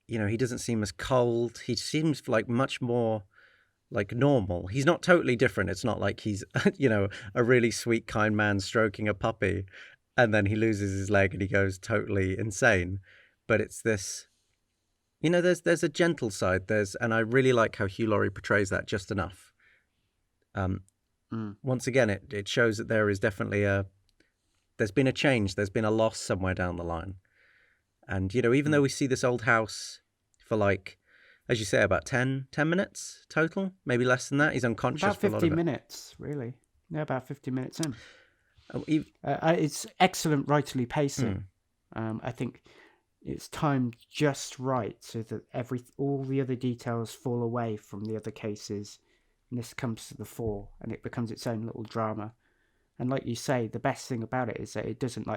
he doesn't seem as cold. He seems much more normal. He's not totally different. It's not like he's a really sweet, kind man stroking a puppy, and then he loses his leg and he goes totally insane. But it's this, there's a gentle side. And I really like how Hugh Laurie portrays that just enough. Once again, it shows that there is definitely there's been a change. There's been a loss somewhere down the line. And, even though we see this old House for as you say, about 10 minutes total, maybe less than that. He's unconscious about for a lot of 50 it. minutes, really. Yeah, about 50 minutes in. It's excellent writerly pacing. I think it's timed just right so that all the other details fall away from the other cases, and this comes to the fore, and it becomes its own little drama. And like you say, the best thing about it is that it doesn't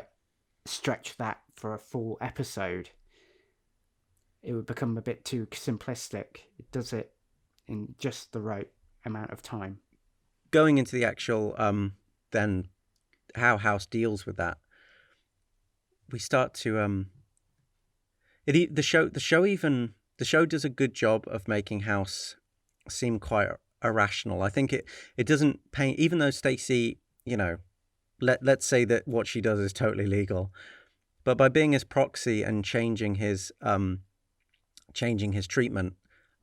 stretch that for a full episode. It would become a bit too simplistic. It does it in just the right amount of time. Going into the actual then how House deals with that, we start to the show does a good job of making House seem quite irrational. I think it doesn't paint, even though Stacy, let's say that what she does is totally legal, but by being his proxy and changing his treatment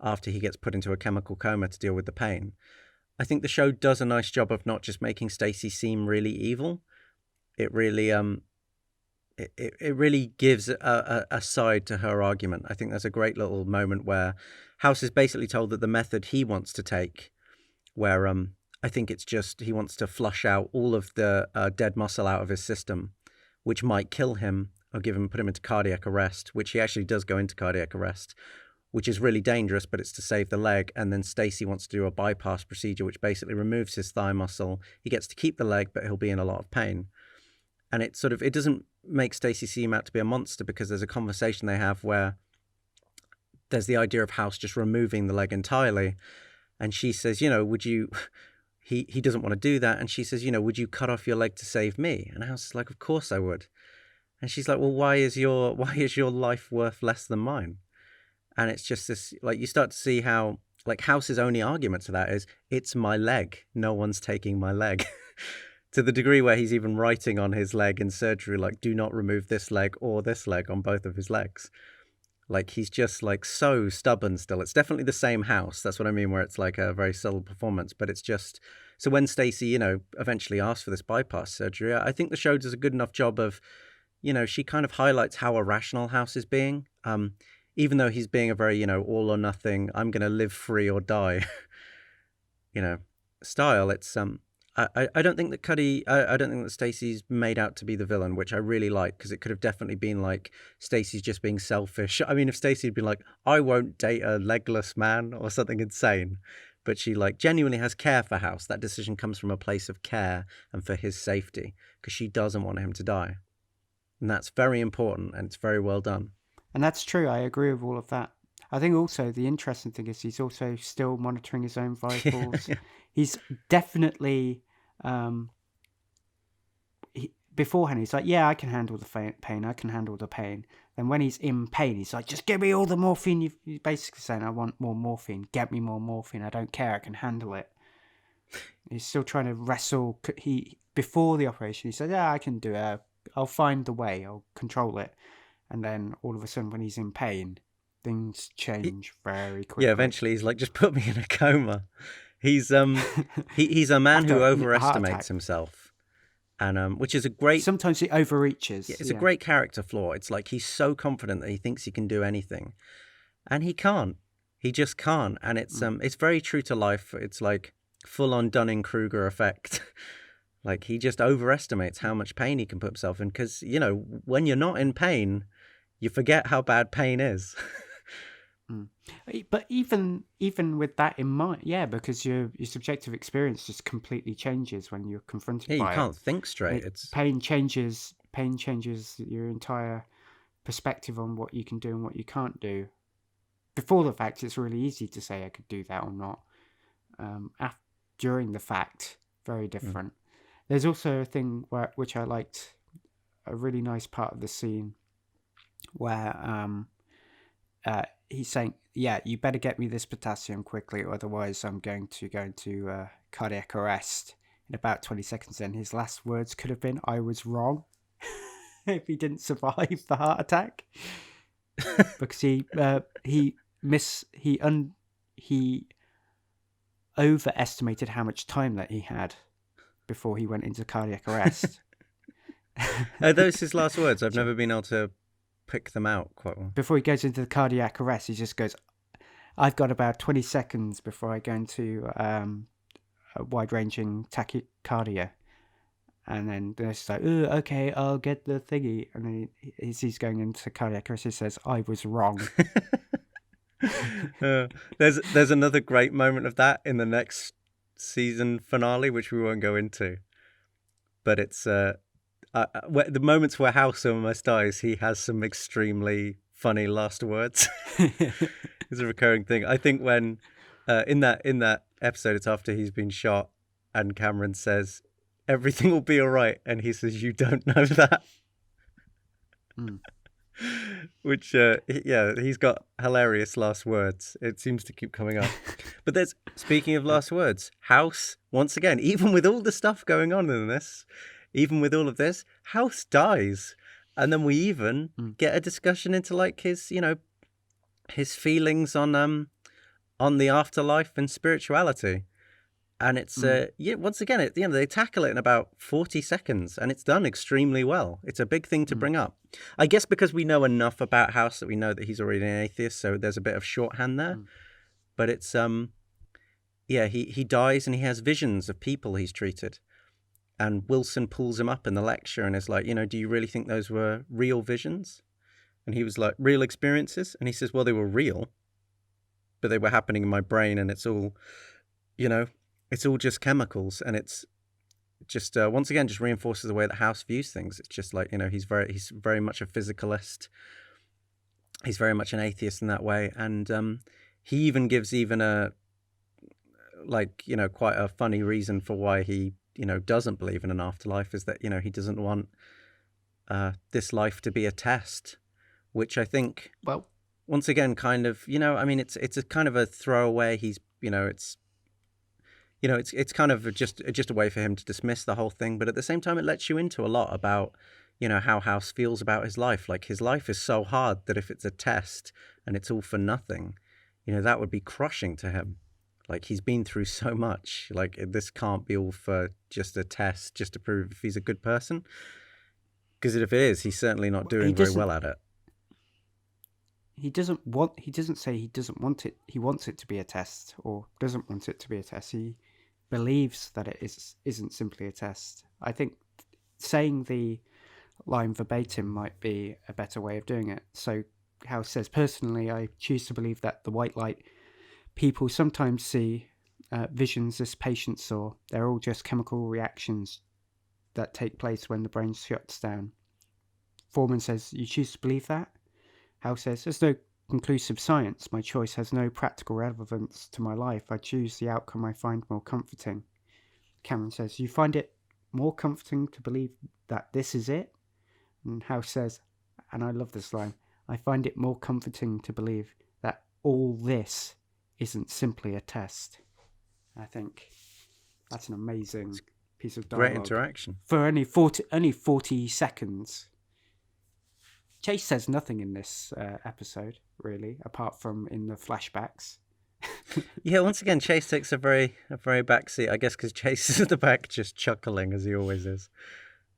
after he gets put into a chemical coma to deal with the pain, I think the show does a nice job of not just making Stacy seem really evil. It really it really gives a side to her argument. I think there's a great little moment where House is basically told that the method he wants to take, where I think it's just he wants to flush out all of the dead muscle out of his system, which might kill him or put him into cardiac arrest, which he actually does go into cardiac arrest, which is really dangerous, but it's to save the leg. And then Stacy wants to do a bypass procedure, which basically removes his thigh muscle. He gets to keep the leg, but he'll be in a lot of pain. And it doesn't make Stacy seem out to be a monster, because there's a conversation they have where there's the idea of House just removing the leg entirely. And she says, would you, he doesn't want to do that. And she says, would you cut off your leg to save me? And House is like, of course I would. And she's like, well, why is your life worth less than mine? And it's just this, like, you start to see how, like, House's only argument to that is, it's my leg. No one's taking my leg. To the degree where he's even writing on his leg in surgery, like, do not remove this leg or this leg on both of his legs. Like, he's just, like, so stubborn still. It's definitely the same House. That's what I mean, where it's like a very subtle performance. But it's just, so when Stacy, eventually asks for this bypass surgery, I think the show does a good enough job of, she kind of highlights how irrational House is being. Even though he's being a very, all or nothing, I'm going to live free or die, style. It's, I don't think that Cuddy, I don't think that Stacy's made out to be the villain, which I really like, because it could have definitely been like Stacy's just being selfish. I mean, if Stacy had been like, I won't date a legless man or something insane, but she like genuinely has care for House. That decision comes from a place of care and for his safety, because she doesn't want him to die. And that's very important, and it's very well done. And that's true. I agree with all of that. I think also the interesting thing is he's also still monitoring his own vitals. Yeah. He's definitely, beforehand, he's like, yeah, I can handle the pain. I can handle the pain. And when he's in pain, he's like, just give me all the morphine. He's basically saying, I want more morphine. Get me more morphine. I don't care. I can handle it. He's still trying to wrestle. Before the operation, he said, yeah, I can do it. I'll find the way. I'll control it. And then all of a sudden, when he's in pain, things change very quickly. Yeah, eventually he's like, just put me in a coma. He's he's a man who overestimates himself, and which is a great. Sometimes he overreaches. Yeah, it's a great character flaw. It's like he's so confident that he thinks he can do anything, and he can't. He just can't. And it's very true to life. It's like full on Dunning-Kruger effect. Like, he just overestimates how much pain he can put himself in, because when you're not in pain, you forget how bad pain is. But even with that in mind, yeah, because your subjective experience just completely changes when you're confronted by it. Yeah, you can't think straight. Pain changes your entire perspective on what you can do and what you can't do. Before the fact, it's really easy to say I could do that or not. During the fact, very different. There's also a thing which I liked, a really nice part of the scene where he's saying, yeah, you better get me this potassium quickly, otherwise I'm going to go into cardiac arrest in about 20 seconds. And his last words could have been, I was wrong, if he didn't survive the heart attack. Because he overestimated how much time that he had before he went into cardiac arrest. Are those his last words? I've never been able to pick them out quite well. Before he goes into the cardiac arrest, he just goes, I've got about 20 seconds before I go into a wide-ranging tachycardia. And then the nurse is like, oh, okay, I'll get the thingy. And then as he's going into cardiac arrest, he says, I was wrong. There's another great moment of that in the next season finale, which we won't go into. But it's the moments where House almost dies, he has some extremely funny last words. It's a recurring thing. I think when in that episode, it's after he's been shot, and Cameron says, "Everything will be all right," and he says, "You don't know that." Mm. Which, yeah, he's got hilarious last words. It seems to keep coming up. But there's, speaking of last words, House, once again, even with all the stuff going on in this, even with all of this, House dies. And then we even get a discussion into like his, you know, his feelings on the afterlife and spirituality. And it's yeah, once again, at the end, they tackle it in about 40 seconds, and it's done extremely well. It's a big thing to bring up. I guess because we know enough about House that we know that he's already an atheist, so there's a bit of shorthand there. But it's yeah, he dies and he has visions of people he's treated. And Wilson pulls him up in the lecture and is like, you know, do you really think those were real visions? And he was like, real experiences? And he says, well, they were real, but they were happening in my brain, and it's all, you know, it's all just chemicals. And it's just, once again, just reinforces the way that House views things. It's just like, you know, he's very much a physicalist. He's very much an atheist in that way. And he even gives a, like, you know, quite a funny reason for why he, you know, doesn't believe in an afterlife, is that, you know, he doesn't want this life to be a test, which I think, Well, once again, kind of, you know, I mean, it's a kind of a throwaway. He's, you know, it's kind of just a way for him to dismiss the whole thing, but at the same time, it lets you into a lot about, you know, how House feels about his life. Like, his life is so hard that if it's a test and it's all for nothing, you know, that would be crushing to him. Like, he's been through so much. Like, this can't be all for just a test, just to prove if he's a good person. Because if it is, he's certainly not doing very well at it. He doesn't say he doesn't want it. He wants it to be a test, or doesn't want it to be a test. He believes that it isn't simply a test. I think saying the line verbatim might be a better way of doing it. So House says, personally, I choose to believe that the white light people sometimes see visions this patient saw. They're all just chemical reactions that take place when the brain shuts down. Foreman says, you choose to believe that? House says, there's no conclusive science. My choice has no practical relevance to my life. I choose the outcome I find more comforting. Cameron says, you find it more comforting to believe that this is it? And House says, and I love this line, I find it more comforting to believe that all this isn't simply a test. I think that's an amazing piece of dialogue. Great interaction. For only 40 seconds. Chase says nothing in this episode, really, apart from in the flashbacks. Yeah, once again, Chase takes a very backseat, I guess, because Chase is at the back just chuckling, as he always is.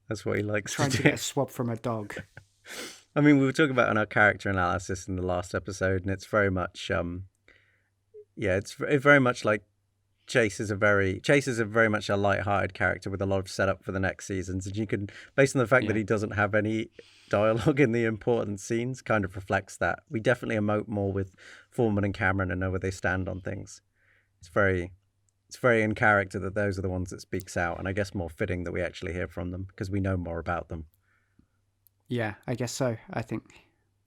That's what he likes Trying to get a swab from a dog. I mean, we were talking about our character analysis in the last episode, and it's very much, yeah, it's very much like Chase is a very much a light-hearted character with a lot of setup for the next seasons, and you can, based on the fact that he doesn't have any dialogue in the important scenes, kind of reflects that. We definitely emote more with Foreman and Cameron and know where they stand on things. It's very in character that those are the ones that speaks out, and I guess more fitting that we actually hear from them because we know more about them. Yeah, I guess so. I think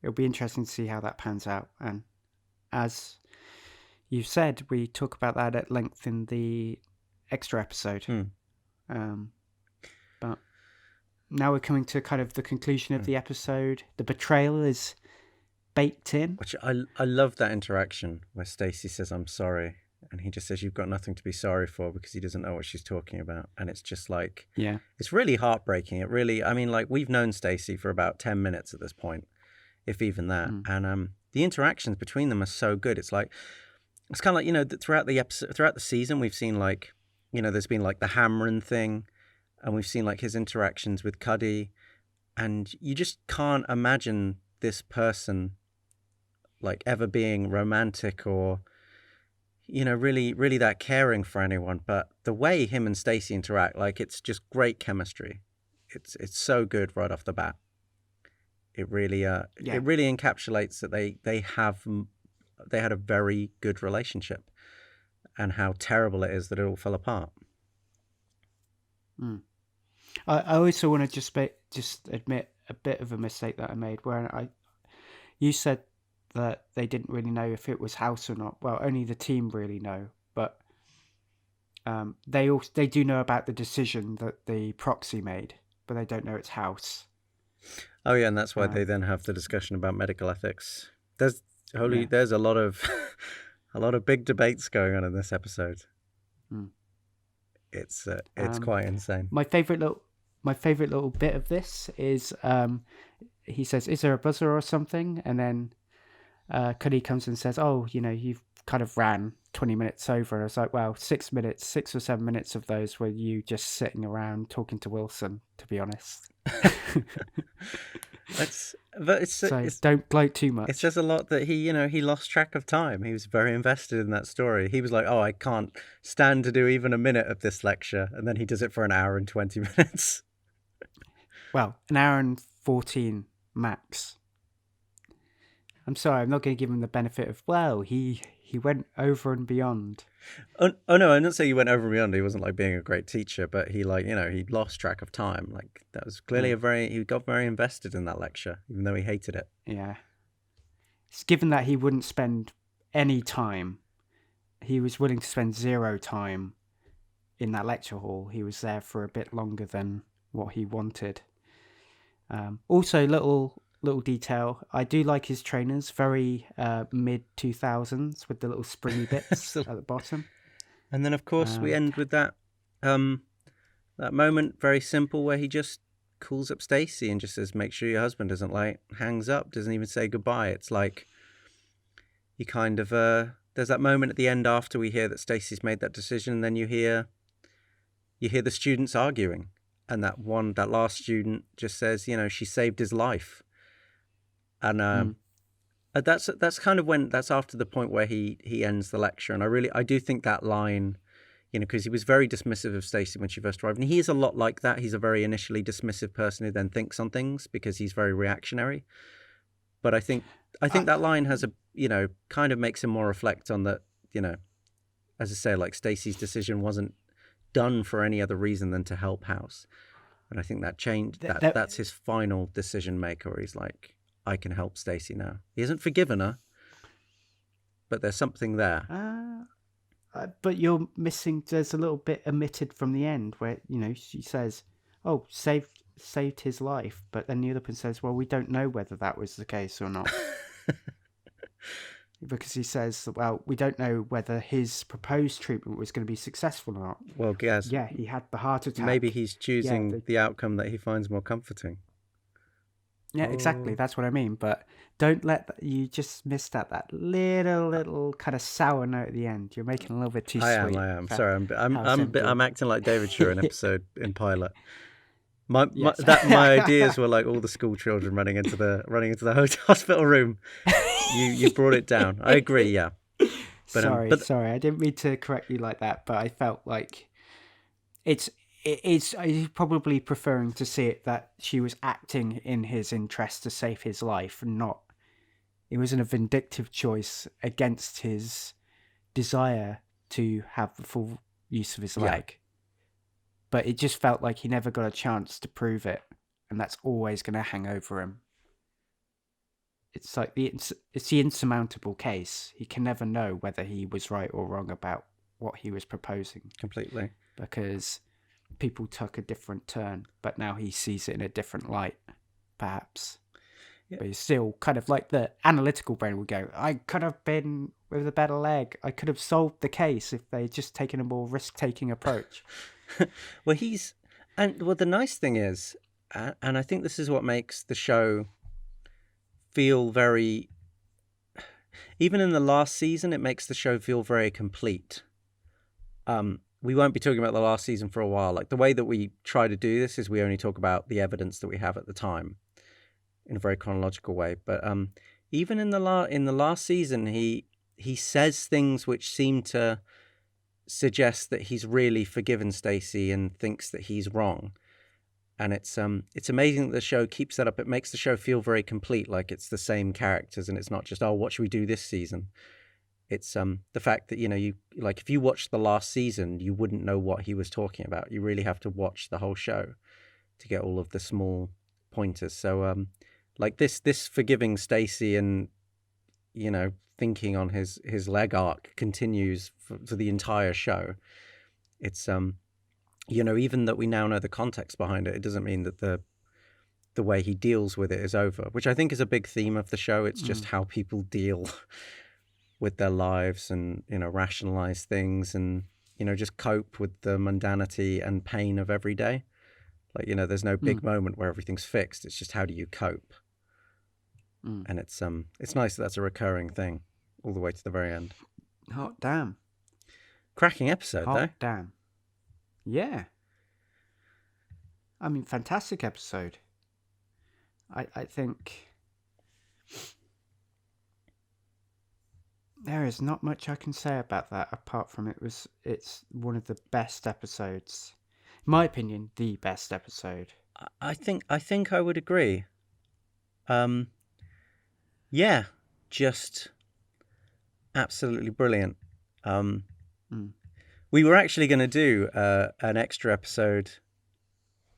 it'll be interesting to see how that pans out, and as you said, we talk about that at length in the extra episode. But now we're coming to kind of the conclusion of the episode. The betrayal is baked in. Which I love that interaction where Stacy says, I'm sorry. And he just says, you've got nothing to be sorry for, because he doesn't know what she's talking about. And it's just like, yeah, it's really heartbreaking. It really, I mean, like, we've known Stacy for about 10 minutes at this point, if even that. And the interactions between them are so good. It's like, it's kind of like, you know, throughout the season, we've seen, like, you know, there's been like the hammering thing, and we've seen like his interactions with Cuddy, and you just can't imagine this person like ever being romantic or, you know, really that caring for anyone. But the way him and Stacy interact, like, it's just great chemistry. It's so good right off the bat. It really it really encapsulates that they had a very good relationship, and how terrible it is that it all fell apart. I also want to just admit a bit of a mistake that I made, where you said that they didn't really know if it was House or not. Well, only the team really know, but They do know about the decision that the proxy made, but they don't know it's House. Oh yeah, and that's why they then have the discussion about medical ethics. There's Yeah. there's a lot of a lot of big debates going on in this episode. Mm. It's quite insane. My favorite little bit of this is he says, "Is there a buzzer or something?" And then Cuddy comes and says, "Oh, you've kind of ran 20 minutes over." And I was like, "Well, 6 or 7 minutes of those were you just sitting around talking to Wilson, to be honest." But Don't gloat too much. It says a lot that he lost track of time. He was very invested in that story. He was like, "Oh, I can't stand to do even a minute of this lecture," and then he does it for an hour and 20 minutes. Well, an hour and 14 max. I'm sorry, I'm not going to give him the benefit of, well, he went over and beyond. Oh no, I didn't say he went over and beyond. He wasn't like being a great teacher, but he he lost track of time. Like that was clearly he got very invested in that lecture, even though he hated it. Yeah. It's given that he wouldn't spend any time, he was willing to spend 0 time in that lecture hall. He was there for a bit longer than what he wanted. Also, little detail, I do like his trainers, very mid 2000s with the little springy bits at the bottom. And then of course we end with that that moment, very simple, where he just calls up Stacy and just says, "Make sure your husband isn't late." Hangs up, doesn't even say goodbye. It's like you kind of there's that moment at the end after we hear that Stacy's made that decision, and then you hear the students arguing, and that last student just says, "She saved his life," and that's kind of that's after the point where he ends the lecture, and I do think that line, because he was very dismissive of Stacy when she first arrived, and he is a lot like that. He's a very initially dismissive person who then thinks on things because he's very reactionary. But I think that line has kind of makes him more reflect on that, as I say, like Stacy's decision wasn't done for any other reason than to help House. And I think that changed that's his final decision maker, where he's like, I can help Stacy now. He hasn't forgiven her, but there's something there. But you're missing, there's a little bit omitted from the end where, she says, "Oh, saved his life," but then the other person says, "Well, we don't know whether that was the case or not." Because he says, "Well, we don't know whether his proposed treatment was going to be successful or not." Well, yes. Yeah, he had the heart attack. Maybe he's choosing the outcome that he finds more comforting. Yeah, exactly. That's what I mean. But don't you just missed that little kind of sour note at the end. You're making a little bit too sweet. I am. Sorry, I'm acting like David Shaw in episode in pilot. My ideas were like all the school children running into the hospital room. You brought it down. I agree. Yeah. But, sorry, I didn't mean to correct you like that. But I felt like it's probably preferring to see it that she was acting in his interest to save his life, and not it wasn't a vindictive choice against his desire to have the full use of his leg. But it just felt like he never got a chance to prove it, and that's always going to hang over him. It's like it's the insurmountable case. He can never know whether he was right or wrong about what he was proposing. Completely. Because people took a different turn, but now he sees it in a different light, perhaps. Yeah. But he's still kind of like the analytical brain would go, "I could have been with a better leg. I could have solved the case if they'd just taken a more risk-taking approach." Well, the nice thing is, and I think this is what makes the show feel very, even in the last season, it makes the show feel very complete. We won't be talking about the last season for a while. Like, the way that we try to do this is we only talk about the evidence that we have at the time in a very chronological way. But even in the last season, he says things which seem to suggest that he's really forgiven Stacy and thinks that he's wrong. And it's amazing that the show keeps that up. It makes the show feel very complete, like it's the same characters, and it's not just, oh, what should we do this season? It's the fact that, you like, if you watched the last season, you wouldn't know what he was talking about. You really have to watch the whole show to get all of the small pointers. So like this forgiving Stacy and, thinking on his leg arc continues for the entire show. It's even that we now know the context behind it, it doesn't mean that the way he deals with it is over, which I think is a big theme of the show. It's just how people deal with their lives and, rationalize things and, just cope with the mundanity and pain of every day. Like, there's no big moment where everything's fixed. It's just how do you cope? And it's nice that that's a recurring thing all the way to the very end. Hot damn. Cracking episode, though. Hot damn. Yeah. I mean, fantastic episode. I think there is not much I can say about that apart from it's one of the best episodes. In my opinion, the best episode. I think I would agree. Yeah, just absolutely brilliant. We were actually going to do an extra episode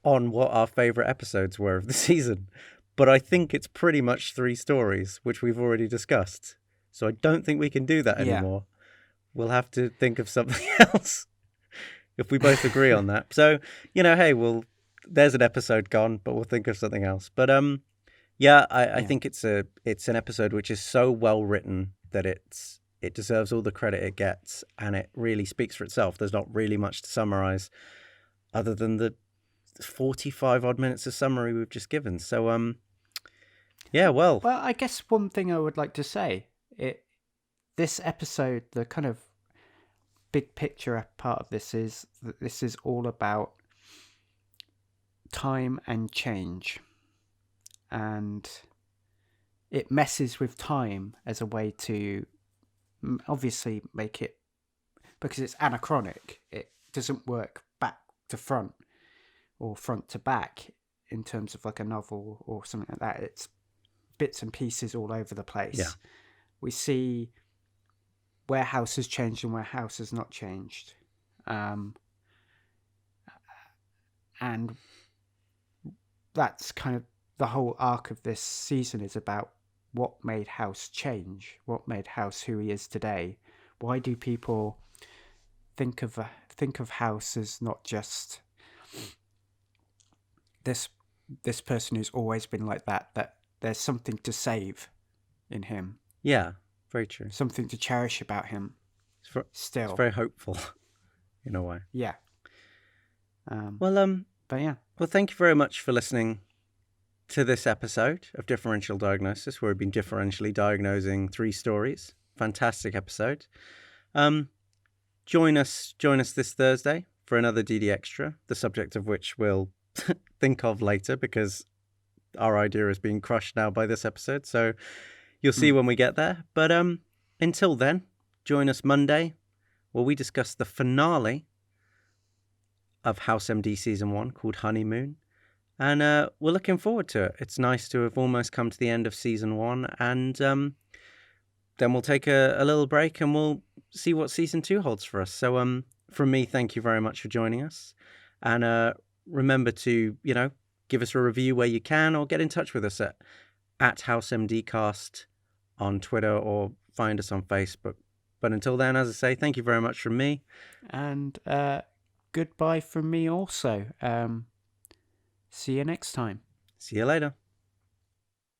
on what our favourite episodes were of the season, but I think it's pretty much 3 stories, which we've already discussed. So I don't think we can do that anymore. We'll have to think of something else if we both agree on that. So, hey, there's an episode gone, but we'll think of something else. But I think it's an episode which is so well written that it deserves all the credit it gets, and it really speaks for itself. There's not really much to summarize other than the 45 odd minutes of summary we've just given. So well, I guess one thing I would like to say, this episode, the kind of big picture part of this is that this is all about time and change, and it messes with time as a way to obviously make it, because it's anachronic, it doesn't work back to front or front to back in terms of like a novel or something like that. It's bits and pieces all over the place. Yeah. We see where House has changed and where House has not changed. And that's kind of the whole arc of this season, is about what made House change, what made House who he is today. Why do people think of House as not just this person who's always been like that there's something to save in him. Yeah, very true. Something to cherish about him. Still. It's very hopeful in a way. Yeah. But yeah. Well, thank you very much for listening to this episode of Differential Diagnosis, where we've been differentially diagnosing 3 stories. Fantastic episode. Join us this Thursday for another DD Extra, the subject of which we'll think of later, because our idea is being crushed now by this episode. So you'll see when we get there. But until then, join us Monday, where we discuss the finale of House MD Season 1, called Honeymoon. And we're looking forward to it. It's nice to have almost come to the end of Season 1. And then we'll take a little break and we'll see what Season 2 holds for us. So from me, thank you very much for joining us. And remember to, give us a review where you can, or get in touch with us at HouseMDcast on Twitter, or find us on Facebook. But until then, as I say, thank you very much from me. And goodbye from me also. See you next time. See you later.